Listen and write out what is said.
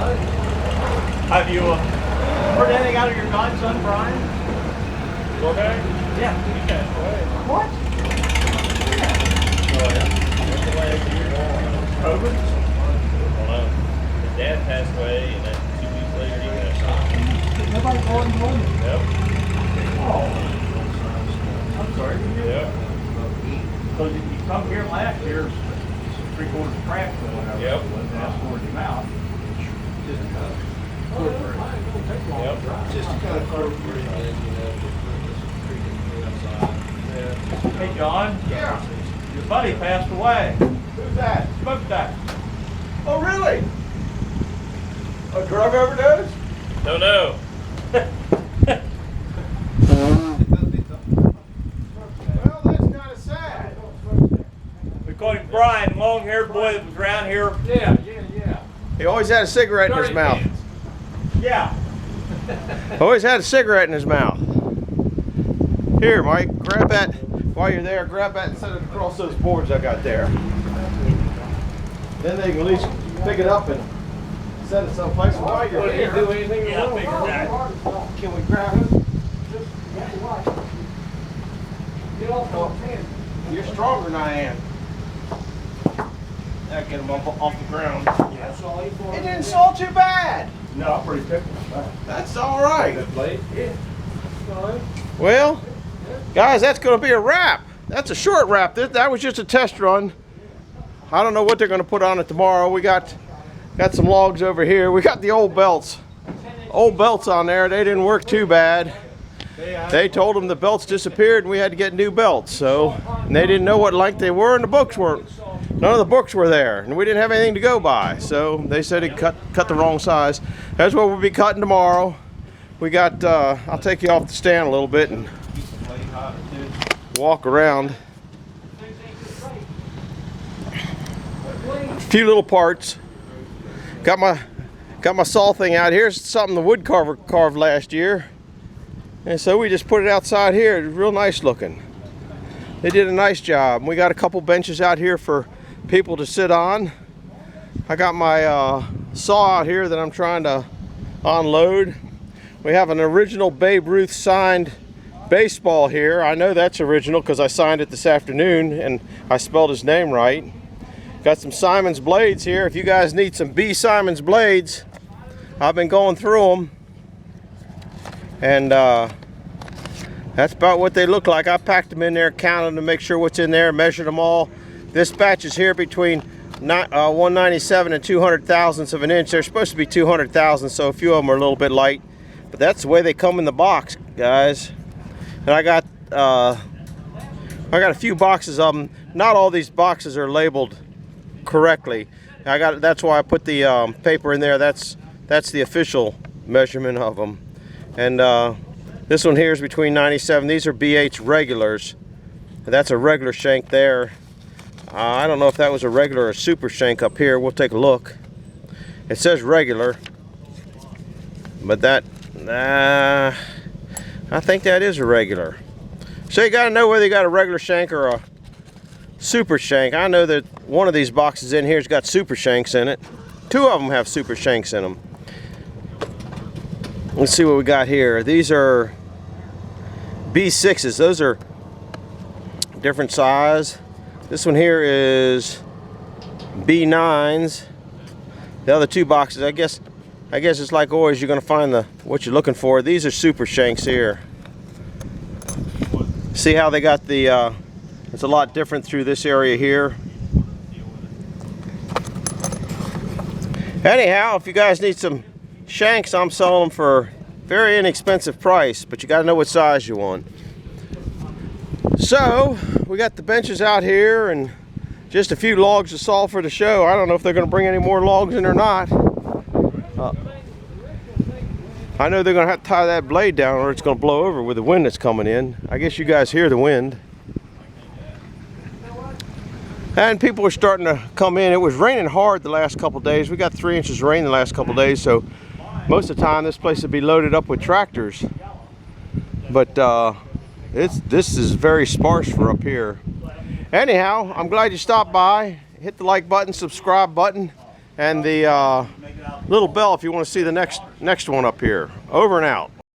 Have you heard anything out of your godson, Brian? Okay. Yeah. He passed away. What? Went away a year ago. COVID? I don't know. His dad passed away, and then 2 weeks later he passed away. Nobody called him home? Yep. Oh. I'm sorry. Yep. So you come here last year, 3/4 crack or whatever. Yep. And that's poured him out. Just Yep. Just kind of clear for you, Hey, John. Yeah. Your buddy passed away. Who's that? Smoke that. Oh, really? A drug overdose? Don't know. Well, that's kind of sad. We called him Brian, long-haired boy that was around here. Yeah. He always had a cigarette in his mouth. Yeah. Always had a cigarette in his mouth. Here, Mike, grab that while you're there. Grab that and set it across those boards I got there. Then they can at least pick it up and set it someplace. While you're here, Do anything Yeah, I figured that. can we grab it? You're stronger than I am. That get him off the ground. It didn't fall too bad. No, I'm pretty picky. That's all right. Blade? Yeah. Well, guys, that's going to be a wrap. That's a short wrap. That was just a test run. I don't know what they're going to put on it tomorrow. We got some logs over here. We got the old belts. Old belts on there. They didn't work too bad. They told them the belts disappeared and we had to get new belts. So, and they didn't know what length they were and the books weren't. None of the books were there and we didn't have anything to go by. So they said it cut the wrong size. That's what we'll be cutting tomorrow. We got, I'll take you off the stand a little bit and walk around. A few little parts. Got my saw thing out here. It's something the wood carver carved last year. And so we just put it outside here. It's real nice looking. They did a nice job. We got a couple benches out here for people to sit on. I got my saw out here that I'm trying to unload. We have an original Babe Ruth signed baseball here. I know that's original because I signed it this afternoon and I spelled his name right. Got some Simon's blades here. If you guys need some B. Simon's blades, I've been going through them. And that's about what they look like. I packed them in there, counted them to make sure what's in there, measured them all. This batch is here between 197 and 200 thousandths of an inch. They're supposed to be 200 thousandths, so a few of them are a little bit light. But that's the way they come in the box, guys. And I got a few boxes of them. Not all these boxes are labeled correctly. That's why I put the paper in there. That's the official measurement of them. And this one here is between 97. These are BH regulars. That's a regular shank there. I don't know if that was a regular or super shank up here. We'll take a look. It says regular, but that I think that is a regular. So you got to know whether you got a regular shank or a super shank. I know that one of these boxes in here has got super shanks in it. Two of them have super shanks in them. Let's see what we got here. These are B6s. Those are different size. This one here is B9s. The other two boxes, I guess it's like always, you're gonna find what you're looking for. These are super shanks here. See how they got the it's a lot different through this area here. Anyhow, if you guys need some shanks, I'm selling them for a very inexpensive price, but you got to know what size you want. So we got the benches out here and just a few logs to saw for the show. I don't know if they're going to bring any more logs in or not. I know they're going to have to tie that blade down or it's going to blow over with the wind that's coming in. I guess you guys hear the wind. And people are starting to come in. It was raining hard the last couple days. We got 3 inches of rain the last couple days, so most of the time this place would be loaded up with tractors. But this is very sparse for up here. Anyhow, I'm glad you stopped by. Hit the like button, subscribe button, and the out. little bell if you want to see the next one up here. Over and out.